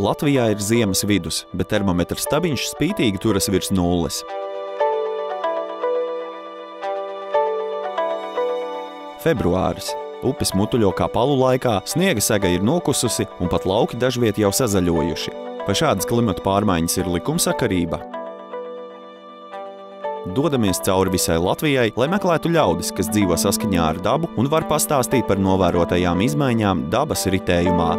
Latvijā ir ziemas vidus, bet termometra stabiņš spītīgi turas virs nulles. Februāris. Upes mutuļo kā palu laikā, sniega sega ir nokususi un pat lauki dažviet jau sazaļojuši. Vai šādas klimata pārmaiņas ir likumsakarība? Dodamies cauri visai Latvijai, lai meklētu ļaudis, kas dzīvo saskaņā ar dabu un var pastāstīt par novērotajām izmaiņām dabas ritējumā.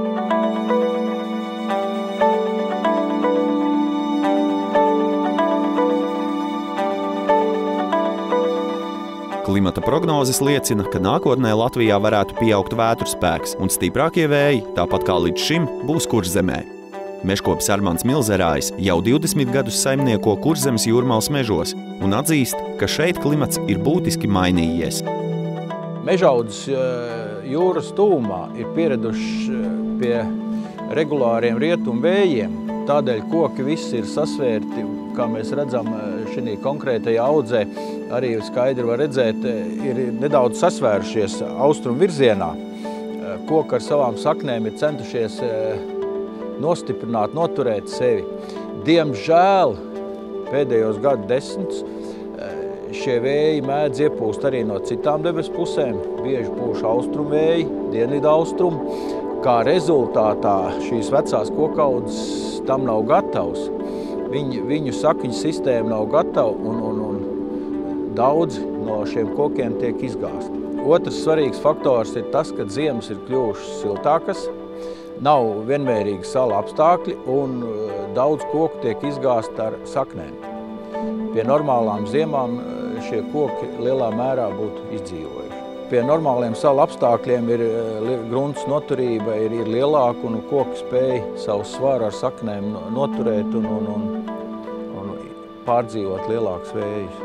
Klimata prognozes liecina, ka nākotnē Latvijā varētu pieaugt vētru spēks un stiprākie vēji, tāpat kā līdz šim, būs Kurzemē. Mežkopis Armands Milzerājs jau 20 gadus saimnieko Kurzemes jūrmalas mežos un atzīst, ka šeit klimats ir būtiski mainījies. Mežaudzes jūras tūmā ir pieraduši pie regulāriem rietumu vējiem. Tādēļ koki visi ir sasvērti, kā mēs redzam šī konkrētajā audzē, arī skaidri var redzēt, ir nedaudz sasvērušies austrumu virzienā. Koki ar savām saknēm ir centušies nostiprināt, noturēt sevi. Diemžēl pēdējos gadu desmitus šie vēji mēdz iepūst arī no citām debesu pusēm, bieži pūš austrumu vēji, dienvidu austrumu. Kā rezultātā šīs vecās kokaudzes tam nav gatavs. Viņu sakņu sistēma nav gatava un daudzi no šiem kokiem tiek izgāsti. Otrs svarīgs faktors ir tas, ka ziemas ir kļuvušas siltākas, nav vienmērīgi sala apstākļi un daudz koku tiek izgāsti ar saknēm. Pie normālām ziemām šie koki lielā mērā būtu izdzīvojuši. Pie normāliem sala apstākļiem ir grunts noturība ir lielāka un koki spēj savu svaru ar saknēm noturēt un pārdzīvot lielākus vējus.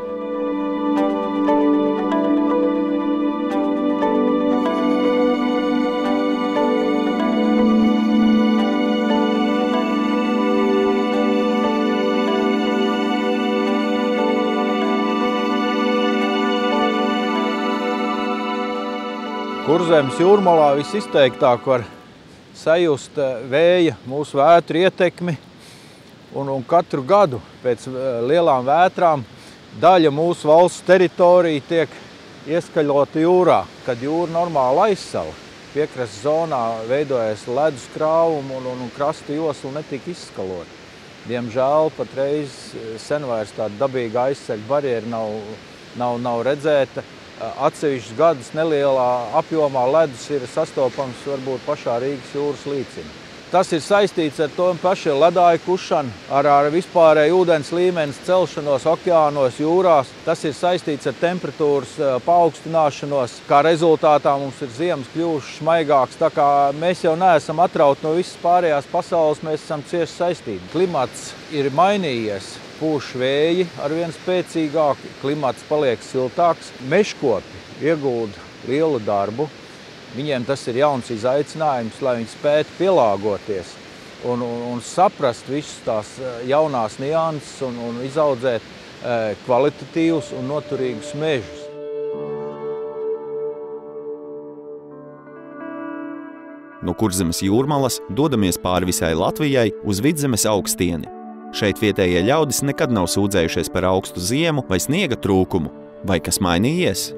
Kurzemes jūrmalā visizteiktāk var sajust vēja, mūsu vētru ietekmi, un katru gadu pēc lielām vētrām daļa mūsu valsts teritorija tiek ieskaļota jūrā, kad jūra normāli aizsala. Piekrastes zonā veidojas ledus krāvumi un krasta josla netika izskalota. Diemžēl patreiz sen vairs tāda dabīga aizceļa barjera nav redzēta. Atsevišķus gadus nelielā apjomā ledus ir sastopams varbūt pašā Rīgas jūras līcina. Tas ir saistīts ar to pašu ledāju kušanu, ar vispārēju ūdens līmenis celšanos okeānos, jūrās. Tas ir saistīts ar temperatūras paaugstināšanos. Kā rezultātā mums ir ziemas kļuvušas smaigākas, tā kā mēs jau neesam atrauti no visas pārējās pasaules, mēs esam cieši saistīti. Klimats ir mainījies. Pūš vēji arvien spēcīgāki, klimats paliek siltāks. Mežkopi iegulda lielu darbu. Viņiem tas ir jauns izaicinājums, lai viņi spētu pielāgoties un saprast visas tās jaunās nianses un izaudzēt kvalitatīvus un noturīgus mežus. No Kurzemes jūrmalas dodamies pāri visai Latvijai uz Vidzemes augstieni. Šeit vietējie ļaudis nekad nav sūdzējušies par augstu ziemu vai sniega trūkumu. Vai kas mainījies?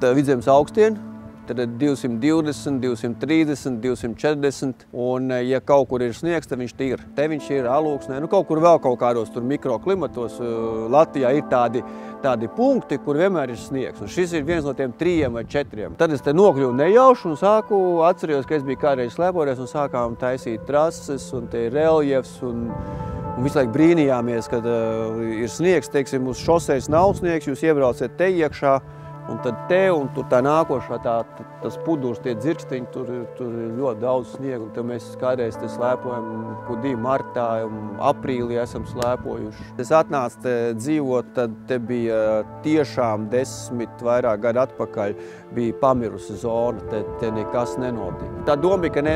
Vidzemes augstieni, tad 220, 230, 240, un ja kaut kur ir sniegs, tad viņš ir. Te viņš ir alūksnē, kaut kur vēl kaut kādos tur mikroklimatos. Latvijā ir tādi punkti, kur vienmēr ir sniegs. Un šis ir viens no tiem 3 vai 4. Tad es te nokļuvu nejauši un atcerējos, ka es biju kādreiz slēpoties un sākām taisīt trases un te ir reljefs un visu laiku brīnījāmies, kad ir sniegs, teiksim, uz šosejas nav sniegs, jūs iebraucat te iekšā, un tad te, un tur tā nākošā, tas pudurs, tie dzirkstiņi, tur ir ļoti daudz sniegu, un tad mēs kādreiz te slēpojam, kudī martā un aprīlī esam slēpojuši. Es atnācu te dzīvot, tad te bija tiešām 10 vairāk gadu atpakaļ, bija pamirusi zona, te nekas nenotika. Tā doma bija, ka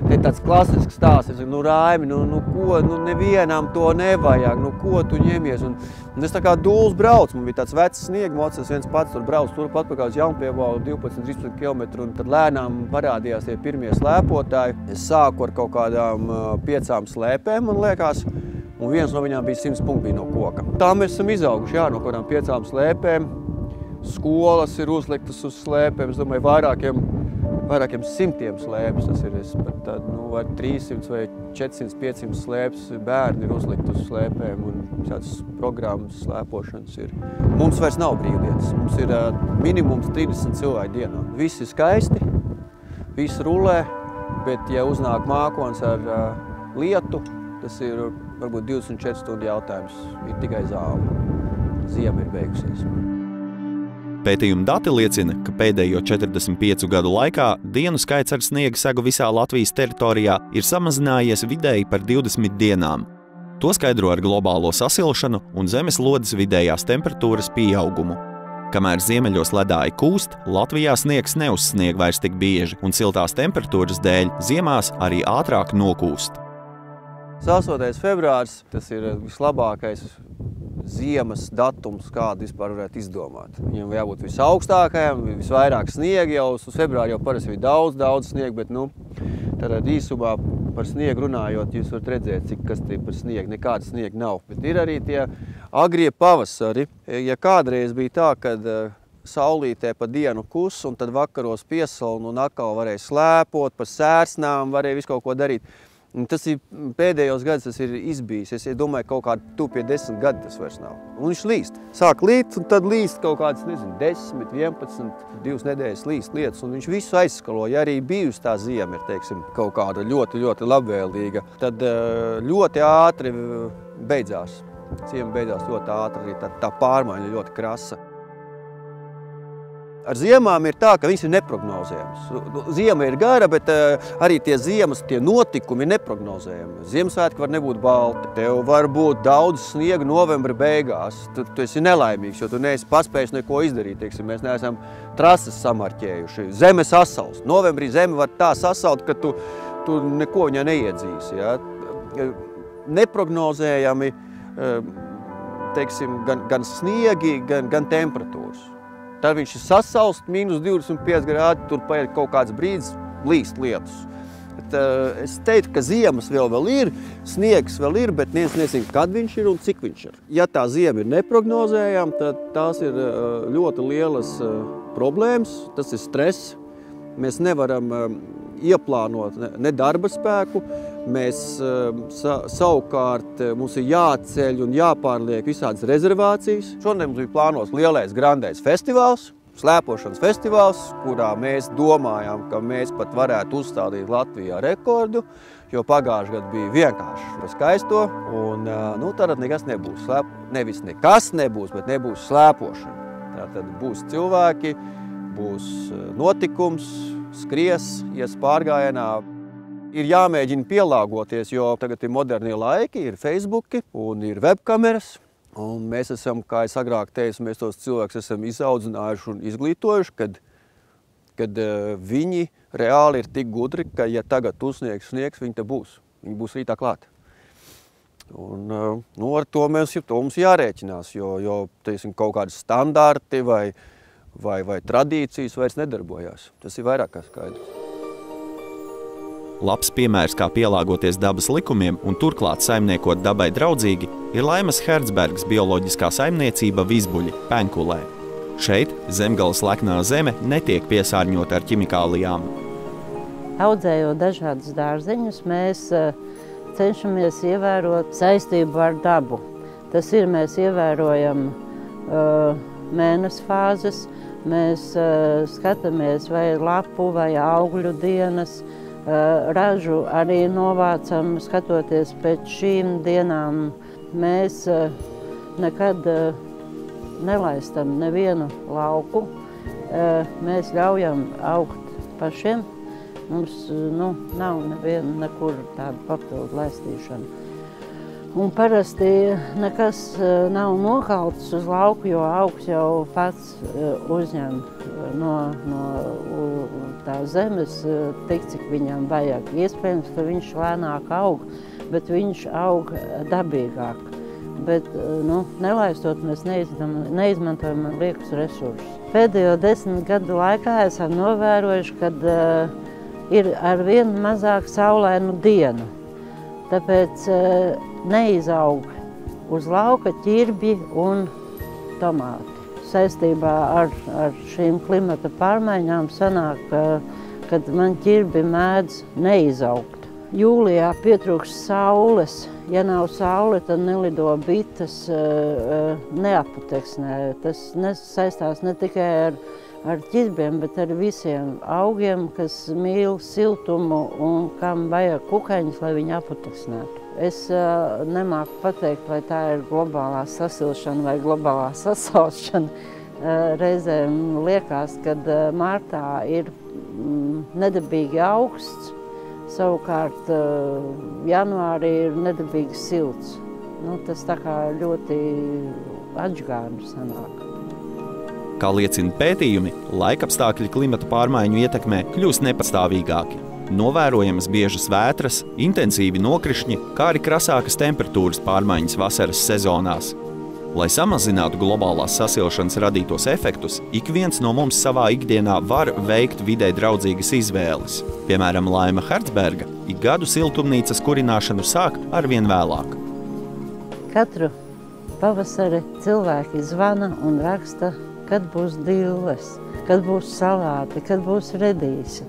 Te tāds klasisks stāsts, nu Raimi, nu ko, nu nevienam to nevajag, nu ko tu ņemies. Un es tā kā dūls braucu, man bija tāds vecs sniegmocis, viens pats tur brauc turpat atpakaļ uz Jaunpievalu 12-13 km, un tad lēnām parādījās tie pirmie slēpotāji. Es sāku ar kaut kādām 5 slēpēm, man liekas, un viens no viņām bija 100 punkti no koka. Tā mēs esam izauguši, jā, no kādām 5 slēpēm. Skolas ir uzliktas uz slēpēm, es domāju, vairākiem 100 slēpes, tas ir pat vai 300 vai 400, 500 slēpes bērni ir uzlikt uz slēpēm un tādas programmas slēpošanas ir. Mums vairs nav brīvdienas, mums ir minimums 30 cilvēku dienā. Viss ir skaisti, viss rulē, bet ja uznāk mākons ar lietu, tas ir varbūt 24 stundu jautājums, ir tikai zāle. Ziema ir beigusies. Pētījuma dati liecina, ka pēdējo 45 gadu laikā dienu skaits ar sniega segu visā Latvijas teritorijā ir samazinājies vidēji par 20 dienām. To skaidro ar globālo sasilšanu un zemeslodes vidējās temperatūras pieaugumu. Kamēr ziemeļos ledāji kūst, Latvijā sniegs neuzsnieg vairs tik bieži, un siltās temperatūras dēļ ziemās arī ātrāk nokūst. 8. februārs, tas ir vislabākais ziemas datums, kādu vispār varētu izdomāt. Viņam jābūt visaugstākajam, visvairāk sniega jau, uz februāri jau parasti ir daudz sniega, bet tad īsumā par sniegu runājot, jūs varat redzēt, kas tie par sniegu, nekāda sniega nav. Bet ir arī tie agrie pavasari. Ja kādreiz bija tā, kad saulītē pa dienu kus, un tad vakaros piesalna un atkal varēja slēpot, pa sērsnām varēja visu kaut ko darīt. Tas ir pēdējos gados, tas ir izbijis. Es domāju, kaut kādu tuvu pie 10 gadu tas vairs nav. Un viņš līst. Sāk līt, un tad līst kaut kādas, 10, 11, 2 nedēļas līst lietas, un viņš visu aizskalo. Ja arī bijusi tā ziema ir, teiksim, kaut kāda ļoti labvēlīga, tad ļoti ātri beidzās. Ziema beidzās ļoti ātri, arī tā pārmaiņa ļoti krasa. Ar ziemām ir tā, ka viņas ir neprognozējamas. Ziema ir gara, bet arī tie ziemas, tie notikumi ir neprognozējami. Ziemassvētki var nebūt balti. Tev var būt daudz sniega novembra beigās. Tu esi nelaimīgs, jo tu neesi paspējis neko izdarīt. Teiksim, mēs neesam trases samarķējuši. Zeme sasalst. Novembrī zeme var tā sasalt, ka tu neko viņā neiedzīsi. Ja? Neprognozējami, teiksim, gan sniegi, gan temperatūras. Tad viņš ir sasalst, minus 25 grādi, tur paiet kaut kāds brīdis, līst lietus. Bet, es teiktu, ka ziemas vēl ir, sniegs vēl ir, bet neviens nezina, kad viņš ir un cik viņš ir. Ja tā ziema ir neprognozējama, tad tās ir ļoti lielas problēmas, tas ir stress. Mēs nevaram ieplānot ne darba spēku, mēs savukārt mums ir jāceļ un jāpārliek visādas rezervācijas. Šodien mums bija plānos lielais grandais festivāls, slēpošanas festivāls, kurā mēs domājām, ka mēs pat varētu uzstādīt Latvijā rekordu, jo pagājušajā gadā bija vienkārši skaisto, un tad nekas nebūs. Nevis nekas nebūs, bet nebūs slēpošana. Tātad būs cilvēki, būs notikums, skries, ies pārgājienā. Ir jāmēģina pielāgoties, jo tagad ir modernie laiki, ir Facebooki un ir webkameras. Un mēs esam, kā es agrāk teicu, mēs tos cilvēkus esam izaudzinājuši un izglītojuši, kad viņi reāli ir tik gudri, ka ja tagad uzsniegs, viņi te būs. Viņi būs rītā klāt. Un ar to mums jārēķinās, jo teiksim, kaut kādi standarti vai tradīcijas vairs nedarbojās. Tas ir vairāk kā skaidrs. Labs piemērs, kā pielāgoties dabas likumiem un turklāt saimniekot dabai draudzīgi, ir Laimas Hercbergas bioloģiskā saimniecība Vizbuļi, Penkulē. Šeit zemgales leknā zeme netiek piesārņota ar ķimikālijām. Audzējot dažādus dārzeņus, mēs cenšamies ievērot saistību ar dabu. Tas ir, mēs ievērojam mēnesi fāzes, mēs skatāmies vai lapu vai augļu dienas, ražu arī novācam, skatoties pēc šīm dienām. Mēs nekad nelaistam nevienu lauku. Mēs ļaujam augt pašiem. Mums nav neviena nekur tāda papildu laistīšana. Un parasti nekas nav nokalts uz lauku, jo augs jau pats uzņem no tā zemes tik, cik viņam vajag. Iespējams, ka viņš lēnāk aug, bet viņš aug dabīgāk. Bet nelaistot mēs neizmantojam liekus resursus. Pēdējo 10 gadu laikā esam novērojuši, kad ir arvien mazāk saulainu dienu. Tāpēc neizaug uz lauka ķirbji un tomāti. Saistībā ar šīm klimata pārmaiņām sanāk, kad man ķirbi mēdz neizaugt. Jūlijā pietrūks saules. Ja nav saule, tad nelido bites, neaputeksnē. Tas saistās ne tikai ar ķirbiem, bet ar visiem augiem, kas mīl siltumu un kam vajag kukaiņus, lai viņi aputeksnētu. Es nemāku pateikt, vai tā ir globālā sasilšana vai globālā sasaušana. Reizēm liekas, kad martā ir nedabīgi augsts, savukārt janvārī ir nedabīgi silts. Tas tā kā ļoti atžgārni sanāk. Kā liecina pētījumi, laikapstākļi klimata pārmaiņu ietekmē kļūst nepastāvīgāki. Novērojamas biežas vētras, intensīvi nokrišņi, kā arī krasākas temperatūras pārmaiņas vasaras sezonās. Lai samazinātu globālās sasilšanas radītos efektus, ik viens no mums savā ikdienā var veikt vidē draudzīgas izvēles. Piemēram, Laima Hertzberga ik gadu siltumnīcas kurināšanu sāk arvien vēlāk. Katru pavasari cilvēki zvana un raksta, kad būs dilles, kad būs salāti, kad būs redīsi,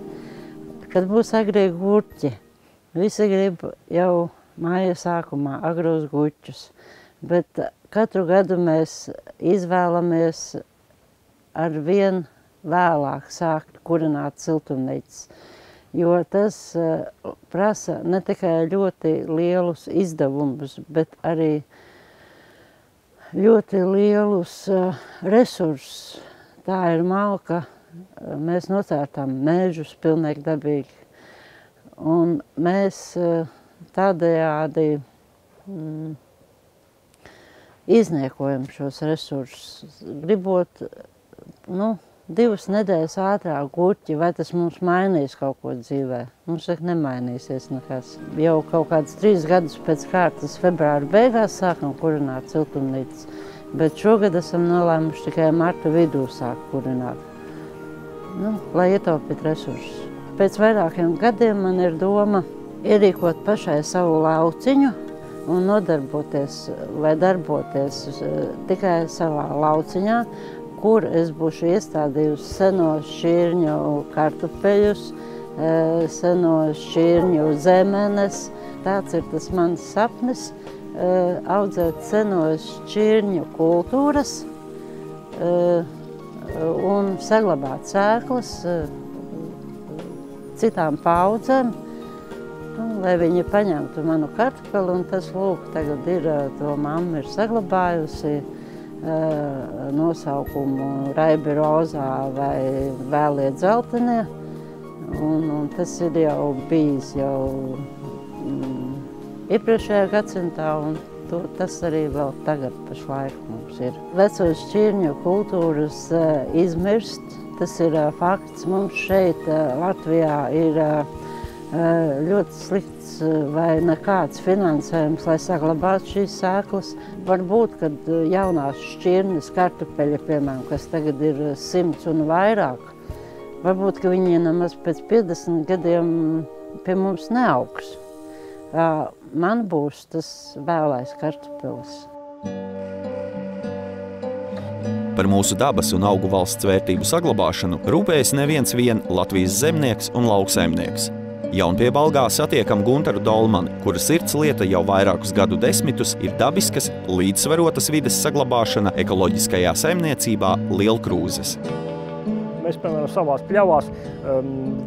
kad būs agrie gurķi. Visi grib jau māja sākumā agros gurķus, bet katru gadu mēs izvēlamies ar vien vēlāk sākt kurināt siltumnīcas, jo tas prasa ne tikai ļoti lielus izdevumus, bet arī ļoti lielus resursus. Tā ir malka, mēs nocērtām mežus pilnīgi dabīgi, un mēs tādējādi izniekojam šos resursus. Gribot 2 nedēļas ātrāk gurķi, vai tas mums mainīs kaut ko dzīvē? Mums nemainīsies nekas. Jau kaut kādus 3 gadus pēc kārtas februāra beigās sākam kurināt siltumnīcas, bet šogad esam nolēmuši tikai marta vidū sākt kurināt, lai ietaupītu resursus. Pēc vairākiem gadiem man ir doma ierīkot pašai savu lauciņu, un nodarboties vai darboties tikai savā lauciņā, kur es būšu iestādījusi senos šķirņu kartupeļus, senos šķirņu zemenes. Tāds ir tas mans sapnis, audzēt senos šķirņu kultūras un saglabāt sēklas citām paudzēm, lai viņi paņemtu manu kartupeli, un tas, lūk, tagad ir, to mamma ir saglabājusi nosaukumu Raibi rozā vai Vēlie dzeltenie, un tas ir jau bijis iepriekšējā gadsimtā, un tas arī vēl tagad pašlaik mums ir. Vecos šķirņu kultūras izmirst, tas ir fakts. Mums šeit Latvijā ir ļoti slikts vai nekāds finansējums, lai saglabātu šīs sēklas. Varbūt, kad jaunās šķirnes kartupeļi, piemēram, kas tagad ir 100 un vairāk, varbūt, ka viņi nemaz pēc 50 gadiem pie mums neaugs. Man būs tas vēlais kartupelis. Par mūsu dabas un augu valsts vērtību saglabāšanu rūpējas neviens vien Latvijas zemnieks un lauksaimnieks. Jaunpiebalgā satiekam Guntaru Dolmani, kura sirdslieta jau vairākus gadu desmitus ir dabiskas, līdzsvarotas vides saglabāšana ekoloģiskajā saimniecībā Lielkrūzes. Mēs, piemēram, savās pļavās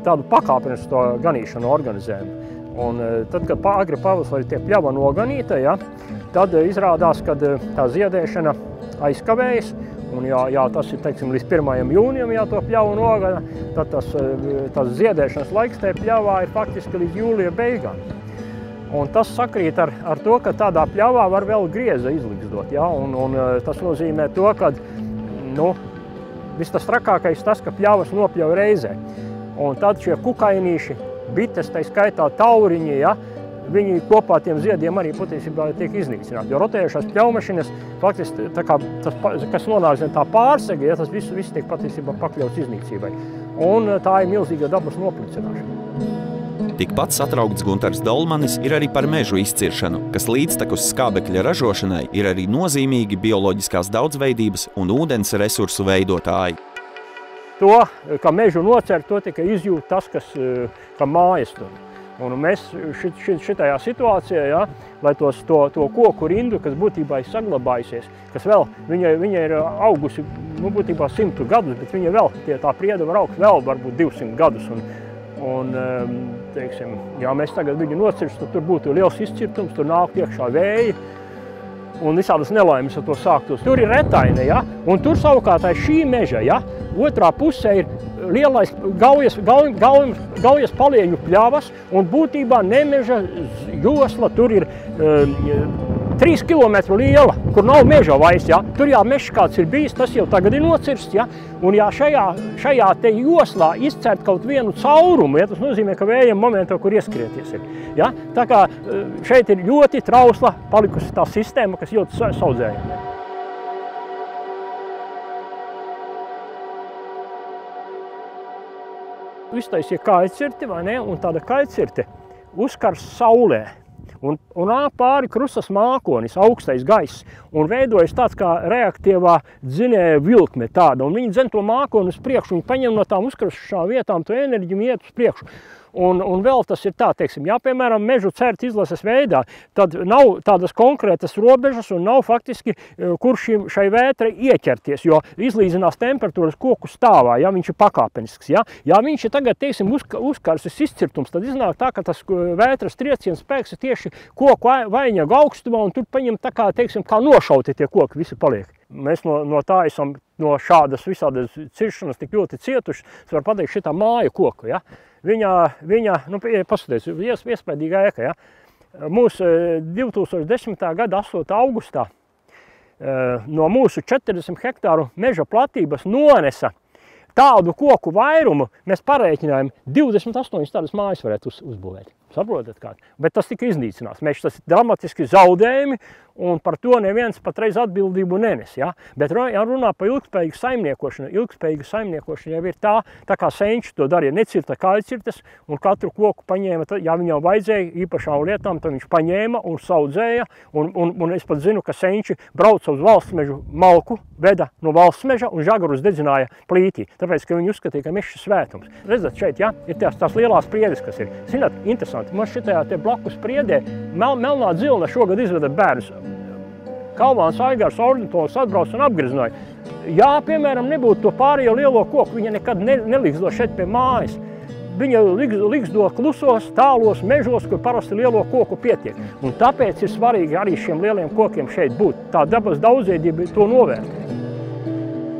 tādu pakāpenisko ganīšanu organizējam. Un tad, kad agri pavasarī tiek pļava noganīta, tad izrādās, ka tā ziedēšana aizkavējas. Un tas ir, teiksim, līdz 1. jūnijam, to pļavu nogana, tad tas ziedēšanas laiks tajā pļavā ir faktiski līdz jūlija beigām. Un tas sakrīt ar to, ka tādā pļavā var vēl grieza izligzdot. Ja? Un tas nozīmē to, ka viss tas trakākais tas, ka pļavas nopļauj reizē. Un tad šie kukainīši, bites, tai skaitā tauriņi, ja? Viņi kopā tiem ziediem arī patiesībā tiek iznīcināti. Jo rotējušās pļaumašinas, faktiski, tas, kas nonāk zem tā pārsega, ja, tas viss tiek patiesībā pakļauts iznīcībai. Un tā ir milzīga dabas noplicināšana. Tikpat satraukts Guntars Dolmanis ir arī par mežu izciršanu, kas līdztekus skābekļa ražošanai ir arī nozīmīgi bioloģiskās daudzveidības un ūdens resursu veidotāji. To, ka mežu nocer, to tikai izjūt tas, ka mājas tur. Un mēs šitajā situācijā, ja, lai to koku rindu, kas būtībā ir saglabājusies, kas vēl, viņa ir augusi, būtībā 100 gadus, bet viņa vēl, tā prieda var augt vēl varbūt 200 gadus. Un teiksim, ja mēs tagad viņu nocirstu, tur būtu liels izcirtums, tur nāk iekšā vēji, un visādas nelaimes ar to sāktos. Tur ir retaine, ja, un tur savukārt aiz šī meža, ja, otrā pusē ir lielais Gaujas palieņu pļavas, un būtībā nemeža josla tur ir 3 kilometru liela, kur nav meža vairs, ja. Tur mežs kāds ir bijis, tas jau tagad ir nocirsts, ja. Un šajā te joslā izcert kaut vienu caurumu, ja, tas nozīmē, ka vējam momentā, kur ieskrieties ir. Ja. Tā kā šeit ir ļoti trausla palikusi tā sistēma, kas ļoti saudzējama. Iztaisīja kaļcirti, vai ne, un tāda kaļcirte uzkars saulē. Un pāri krustas mākonis, augstais gaiss, un veidojas tāds kā reaktīvā dzinēja vilkme tāda, un viņi dzen to mākoni uz priekšu, viņi paņem no tām uzkaršām vietām to enerģiju iet uz priekšu. Un vēl tas ir tā, teiksim, ja, piemēram, mežu cert izlases veidā, tad nav tādas konkrētas robežas un nav faktiski, kur šai vētrai ieķerties, jo izlīdzinās temperatūras koku stāvā, ja viņš ir pakāpenisks. Ja, ja viņš ir tagad, teiksim, uzkarsis izcirtums, tad iznāk tā, ka tas vētras trieciens spēks ir tieši koku vaiņagu augstumā, un tur paņem tā kā, teiksim, kā nošauti tie koki visi paliek. Mēs no tā esam no šādas visādas ciršanas tik ļoti cietuši, es varu pateikt, šitā māja koku, ja. Viņa paskaties, iespaidīga ēka, ja. Mūsu 2010. gada 8. augustā no mūsu 40 hektāru meža platības nonesa tādu koku vairumu, mēs parēķinājām 28 tādas mājas varētu uzbūvēt. Saprotat kā? Bet tas tika iznīcinās. Tas ir dramatiski zaudējumi, un par to neviens patreiz atbildību nenes. Ja? Bet ja runā par ilgspējīgu saimniekošanu, ilgspējīga saimniekošana jau ir tā kā senči to darīja, necirta kaļcirtes, un katru koku paņēma, ja viņam vajadzēja īpašām lietām, tad viņš paņēma un saudzēja, un es pat zinu, ka senči brauca uz valsts malku, veda no valsts meža un žagarus dedzināja plītī, tāpēc, ka viņi uzskatīja, ka mežs ir svētums. Redzat, šeit, ja, ir tās lielās priedes, kas ir. Zināt, interesanti, man šitajā te blakus priedē Melnā Dzilna šogad izveda bērnus. Kalvāns Aigars ornitologs atbrauc un apgrizināja. Ja, piemēram, nebūtu to pārējo lielo koku, viņa nekad neligzdo šeit pie mājas. Viņa ligzdo klusos, tālos mežos, kur parasti lielo koku pietiek. Un tāpēc ir svarīgi arī šiem lieliem kokiem šeit būt. Tā dabas daudzveidība to novērtē.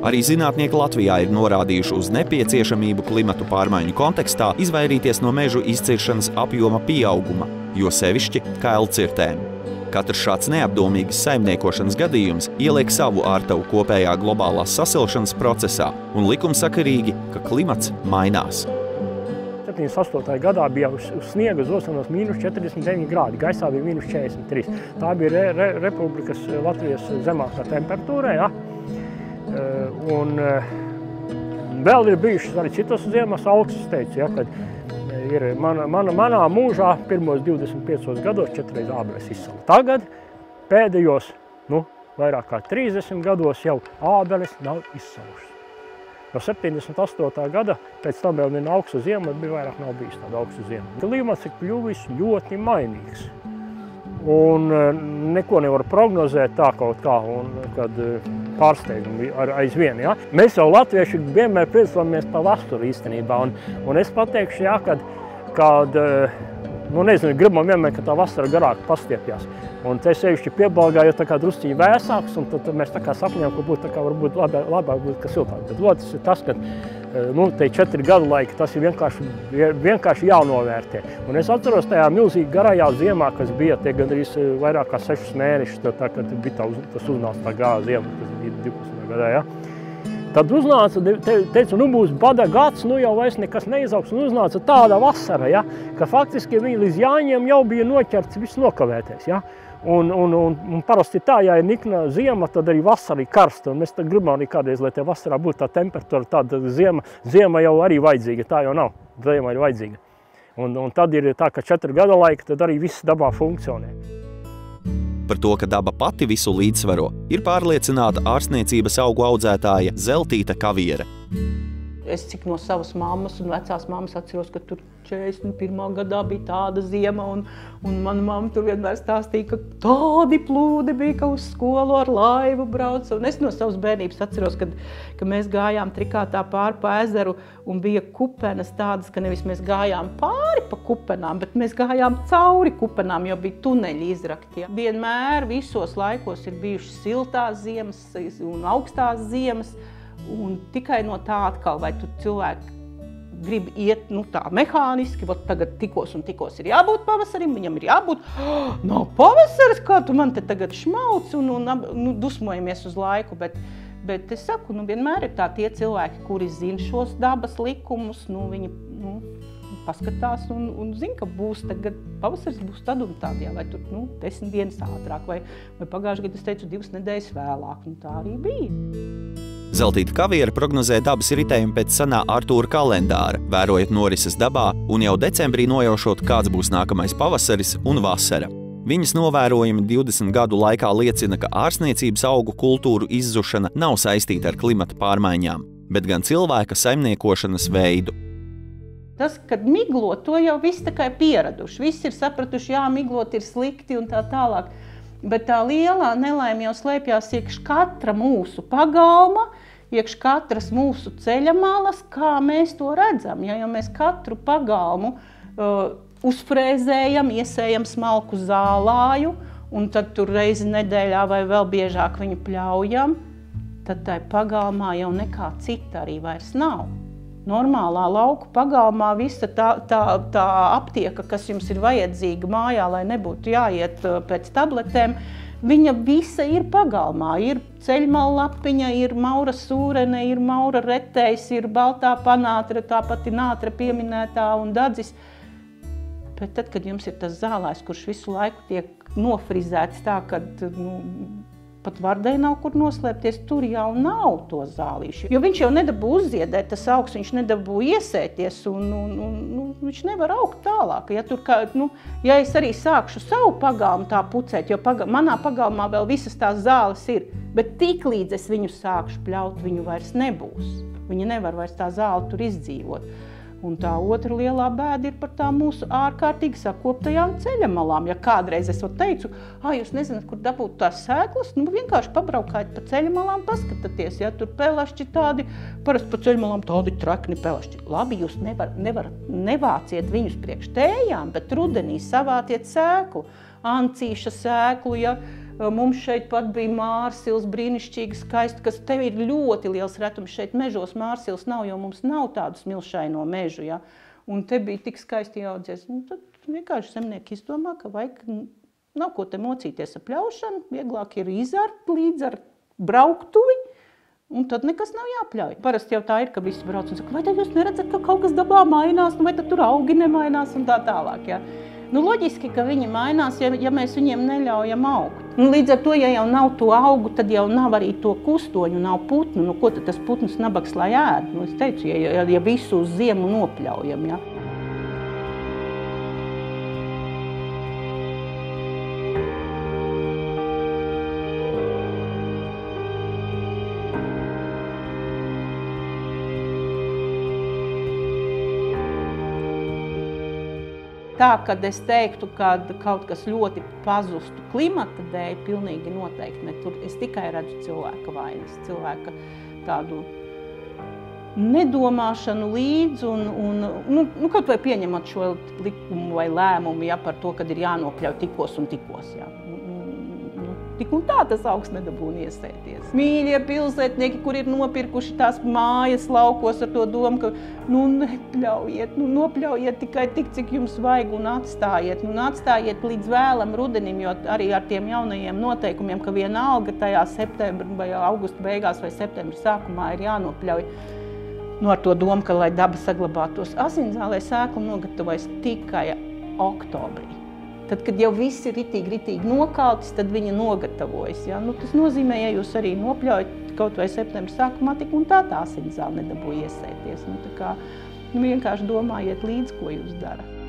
Arī zinātnieki Latvijā ir norādījuši uz nepieciešamību klimatu pārmaiņu kontekstā izvairīties no mežu izciršanas apjoma pieauguma, jo sevišķi kailcirtēm. Katrs šāds neapdomīgs saimniekošanas gadījums ieliek savu ārtavu kopējā globālās sasilšanas procesā un likumsakarīgi, ka klimats mainās. 78. gadā bija uz sniega zosanos -49 grādi, gaisā bija -43. Tā bija Republikas Latvijas zemākā temperatūra, ja? Un vēl ir bijušas arī citas ziemas augstas, teicu, ja, kad ir manā mūžā pirmos 25 gados 4 reiz ābeles izsala. Tagad pēdējos, vairāk kā 30 gados jau ābeles nav izsalušas. No 78. gada, pēc tam vēl viena augsta ziema, bija vairāk nav bijis tāda augsta ziema. Klimats ir kļuvis ļoti mainīgs. Un neko nevar prognozēt tā kaut kā, un kad pārsteigumi aizvien. Ja? Mēs jau latvieši vienmēr priecājamies par vasaru īstenībā, un es pateikšu, ja, kad nezinu, gribam vienmēr, ka tā vasara garāk pastiepjās. Un te sevišķi Piebalgā jau tā kā drusciņi vēsāks, un tad mēs tā kā sapņojam, ka būtu tā kā varbūt labāk būtu, ka siltāk. Bet otrs ir tas, ka te 4 gadu laiki, tas ir vienkārši jānovērtē. Un es atceros tajā milzīgi garajā ziemā, kas bija tie gandrīz vairāk kā 6 mēnešus, tā, kad bija tas uznāca tā garā ziema, kas bija 12. gadā, ja? Tad uznāca, teica, būs bada gads, jau vairs nekas neizaugs, un uznāca tāda vasara, ja? Ka faktiski viņi līdz Jāņiem jau bija noķerts, viss nokavētais, ja? Un parasti tā, ja ir nikna ziema, tad arī vasara ir karsta. Un mēs gribam arī kādreiz, lai te vasarā būtu tā temperatūra, tāda ziema jau arī vajadzīga, tā jau nav. Ziema ir vajadzīga. Un tad ir tā, ka 4 gada laika, tad arī viss dabā funkcionē. Par to, ka daba pati visu līdzsvaro, ir pārliecināta ārstniecības augu audzētāja Zeltīta Kaviere. Es cik no savas mammas un vecās mammas atceros, ka tur 41. gadā bija tāda ziema, un mana mamma tur vienmēr stāstīja, ka tādi plūdi bija, ka uz skolu ar laivu brauca. Un es no savas bērnības atceros, ka mēs gājām trikātā pāri pa ezeru, un bija kupenes tādas, ka nevis mēs gājām pāri pa kupenām, bet mēs gājām cauri kupenām, jo bija tuneļi izrakti. Ja. Vienmēr visos laikos ir bijušas siltās ziemas un augstās ziemas, un tikai no tā atkal, vai tu cilvēki grib iet tā mehāniski, tagad tikos un tikos ir jābūt pavasarim, viņam ir jābūt, nav pavasaris, kā tu man te tagad šmauc un dusmojamies uz laiku, bet es saku, vienmēr ir tā tie cilvēki, kuri zina šos dabas likumus, viņi paskatās un zina, ka būs tagad, pavasaris būs tad un tad, vai tur 10 dienas ātrāk, vai pagājušajā gadā es teicu 2 nedēļas vēlāk, tā arī bija. Zeltīta Kaviere prognozē dabas ritējumu pēc senā Artūra kalendāra, vērojot norises dabā un jau decembrī nojaušot, kāds būs nākamais pavasaris un vasara. Viņas novērojumi 20 gadu laikā liecina, ka ārstniecības augu kultūru izzušana nav saistīta ar klimata pārmaiņām, bet gan cilvēka saimniekošanas veidu. Tas, kad miglo, to jau viss tā kā ir pieraduši. Visi ir sapratuši, jā, miglot ir slikti un tā tālāk. Bet tā lielā nelaime jau slēpjās iekš katra mūsu pagalma, iekš katras mūsu ceļa malas, kā mēs to redzam. Ja mēs katru pagalmu uzfrēzējam, iesējam smalku zālāju, un tad tur reizi nedēļā vai vēl biežāk viņu pļaujam, tad tai pagalmā jau nekā cita arī vairs nav. Normālā lauku pagalmā visa tā aptieka, kas jums ir vajadzīga mājā, lai nebūtu jāiet pēc tabletēm, viņa visa ir pagalmā. Ir ceļmala lapiņa, ir maura sūrene, ir maura retējs, ir baltā panātra, tā pati nātra pieminētā un dadzis. Bet tad, kad jums ir tas zālājs, kurš visu laiku tiek nofrizēts tā, ka pat vardai nav kur noslēpties, tur jau nav to zālīšu. Jo viņš jau nedabū uzziedēt, tas augs, viņš nedabū iesēties un viņš nevar augt tālāk. Ja es arī sākšu savu pagalmu tā pucēt, jo manā pagalmā vēl visas tās zāles ir, bet tik līdz es viņu sākšu pļaut, viņu vairs nebūs. Viņi nevar vairs tā zāle tur izdzīvot. Un tā otra lielā bēda ir par tām mūsu ārkārtīgi sakoptajām ceļamalām. Ja kādreiz es teicu, jūs nezināt, kur dabūt tās sēklas, vienkārši pabraukājiet pa ceļamalām, paskatāties, ja tur pelašķi tādi, parasti pa ceļamalām tādi trakni pelašķi. Labi, jūs nevāciet viņus priekš tējām, bet rudenī savāciet sēklu, ancīša sēklu, ja. Mums šeit pat bija mārsils, brīnišķīgi skaisti, kas tev ir ļoti liels retums. Šeit mežos mārsils nav, jo mums nav tādu smilšaino mežu. Ja? Un te bija tik skaisti jāaudzies. Tad vienkārši zemnieki izdomā, ka nav ko te mocīties ar pļaušanu. Vieglāk ir izart līdz ar brauktuvi, un tad nekas nav jāpļauj. Parasti jau tā ir, ka visi brauc un saka, vai tad jūs neredzat, ka kaut kas dabā mainās, vai tad tur augi nemainās un tā tālāk. Ja? Loģiski, ka viņi mainās, ja mēs viņiem neļaujam augt. Līdz ar to, ja jau nav to augu, tad jau nav arī to kustoņu, nav putnu. Ko tad tas putns nabaks lai ēd? Es teicu, ja visu uz ziemu nopļaujam. Ja? Tā, kad es teiktu, ka kaut kas ļoti pazustu klimata dēļ, pilnīgi noteikti ne. Tur es tikai redzu cilvēka vainas, cilvēka tādu nedomāšanu līdz un kaut vai pieņemat šo likumu vai lēmumu par to, kad ir jānopļauj tikos un tikos. Ja. tik un tā tas augs nedabūna iesēties. Mīļie pilsētnieki, kur ir nopirkuši tās mājas laukos ar to domu, ka nopļaujiet tikai tik, cik jums vajag un atstājiet. Un atstājiet līdz vēlam rudenim, jo arī ar tiem jaunajiem noteikumiem, ka vienalga tajā septembra vai augusta beigās vai septembra sākumā ir jānopļauj. Ar to domu, ka lai daba saglabātos, asinzālē sēklu nogatavojas tikai oktobrī. Tad, kad jau viss ir ritīgi nokaltis, tad viņa nogatavojas. Ja? Tas nozīmē, ja jūs arī nopļaujat kaut vai septembra sākumā, tik un tā asinzāle nedabūja iesēties. Vienkārši domājiet līdzi, ko jūs darat.